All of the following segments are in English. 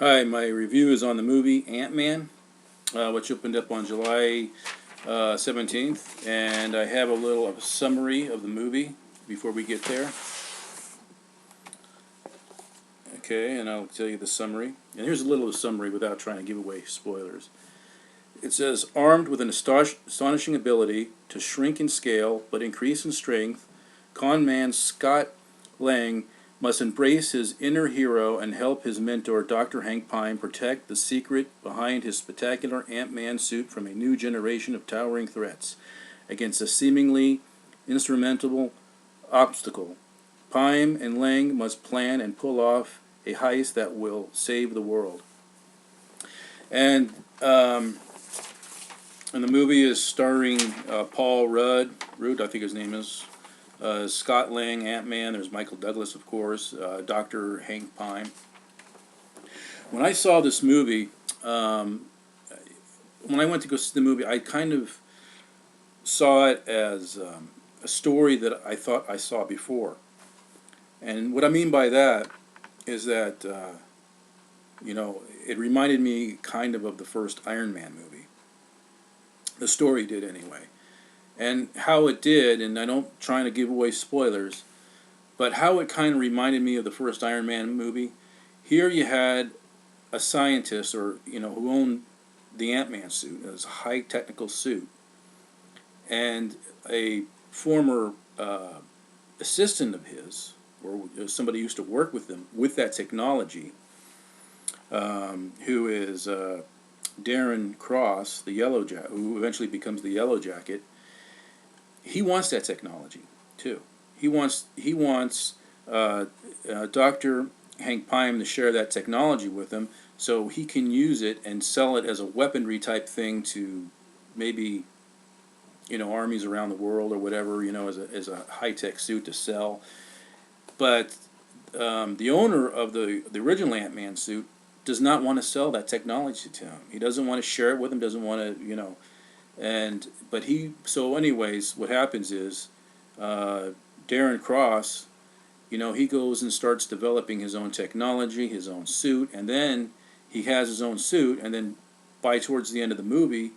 Hi, my review is on the movie Ant-Man, which opened up on July 17th, and I have a little summary of the movie before we get there. Okay, and I'll tell you the summary. And here's a little summary without trying to give away spoilers. It says, armed with an astonishing ability to shrink in scale but increase in strength, con man Scott Lang must embrace his inner hero and help his mentor, Dr. Hank Pym, protect the secret behind his spectacular Ant-Man suit from a new generation of towering threats against a seemingly insurmountable obstacle. Pym and Lang must plan and pull off a heist that will save the world. And and the movie is starring Paul Rudd, I think his name is, Scott Lang, Ant-Man. There's Michael Douglas, of course, Dr. Hank Pym. When I saw this movie, when I went to go see the movie, I kind of saw it as a story that I thought I saw before. And what I mean by that is that, it reminded me kind of the first Iron Man movie. The story did anyway. And how it did, and I don't try to give away spoilers, but how it kind of reminded me of the first Iron Man movie. Here you had a scientist, who owned the Ant-Man suit. It was a high technical suit, and a former assistant of his, or somebody who used to work with him with that technology, who is Darren Cross, the Yellow Jacket, who eventually becomes the Yellow Jacket. He wants that technology too. He wants Dr. Hank Pym to share that technology with him, so he can use it and sell it as a weaponry type thing to maybe armies around the world or whatever, as a high tech suit to sell. But the owner of the original Ant-Man suit does not want to sell that technology to him. He doesn't want to share it with him. Doesn't want to So anyways, what happens is Darren Cross, he goes and starts developing his own technology, his own suit, and then he has his own suit, and then by towards the end of the movie,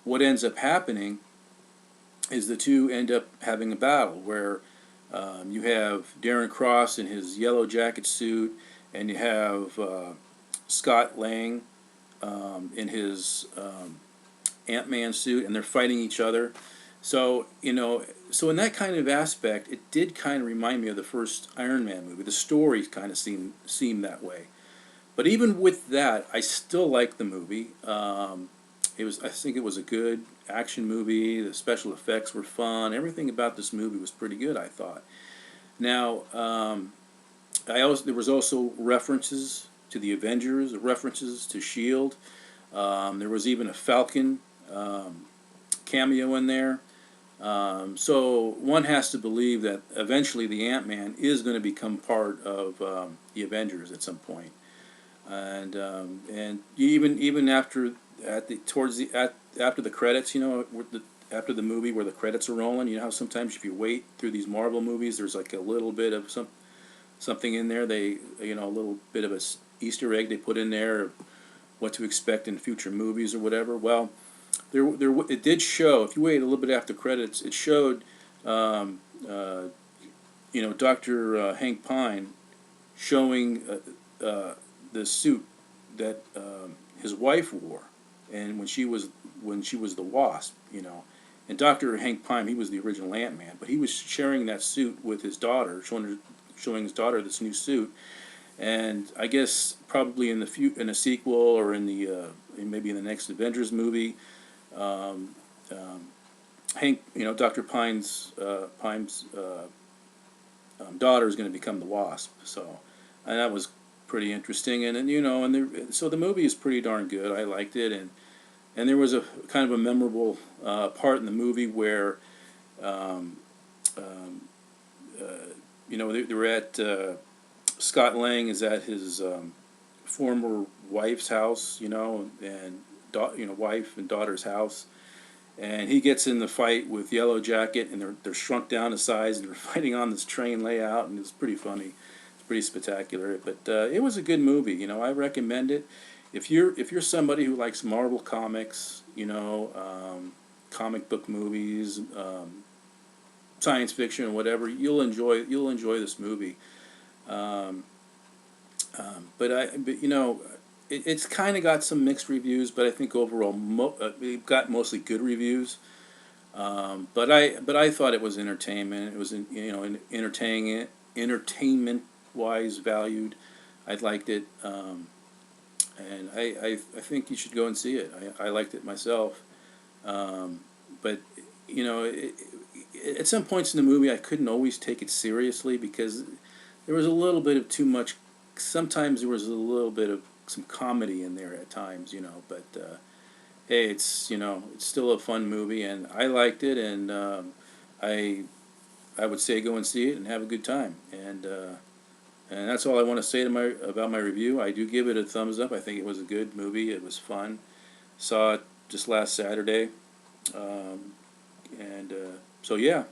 what ends up happening is the two end up having a battle where you have Darren Cross in his Yellow Jacket suit, and you have Scott Lang in his Ant-Man suit, and they're fighting each other. So so in that kind of aspect, it did kind of remind me of the first Iron Man movie. The story kind of seemed that way. But even with that, I still like the movie. I think it was a good action movie. The special effects were fun. Everything about this movie was pretty good, I thought. Now, there was also references to the Avengers, references to Shield. There was even a Falcon cameo in there. So one has to believe that eventually the Ant-Man is going to become part of the Avengers at some point. And even after after the credits, after the movie where the credits are rolling, how sometimes if you wait through these Marvel movies, there's like a little bit of something in there. They a little bit of a Easter egg they put in there of what to expect in future movies or whatever. Well, it did show. If you wait a little bit after credits, it showed Dr. Hank Pym showing the suit that his wife wore, and when she was the Wasp, and Dr. Hank Pym, he was the original Ant-Man, but he was sharing that suit with his daughter, showing his daughter this new suit, and I guess probably in a sequel or maybe in the next Avengers movie, Hank, Dr. Pym's daughter is going to become the Wasp, so and that was pretty interesting, so the movie is pretty darn good. I liked it, and there was a kind of a memorable part in the movie where, they were at Scott Lang is at his former wife's house, and wife and daughter's house, and he gets in the fight with Yellow Jacket, and they're shrunk down to size, and they're fighting on this train layout, and it's pretty funny. pretty spectacular. But it was a good movie. You know, I recommend it. If you're somebody who likes Marvel comics, you know, comic book movies, science fiction, whatever, you'll enjoy this movie. Um, but you know, it's kind of got some mixed reviews, but I think overall it got mostly good reviews. But I thought it was entertainment. It was you know, entertainment wise valued. I liked it, and I think you should go and see it. I liked it myself. But you know, at some points in the movie, I couldn't always take it seriously because there was a little bit of too much. Sometimes there was a little bit of some comedy in there at times, you know. But hey, it's, you know, it's still a fun movie, and I liked it, and I I would say go and see it and have a good time. And that's all I want to say to my about my review. I do give it a thumbs up. I think it was a good movie. It was fun. Saw it just last Saturday, um, and so yeah,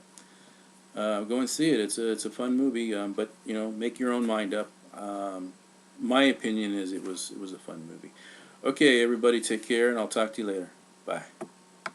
go and see it. It's a fun movie, but you know, make your own mind up. My opinion is it was a fun movie. Okay, everybody, take care, and I'll talk to you later. Bye.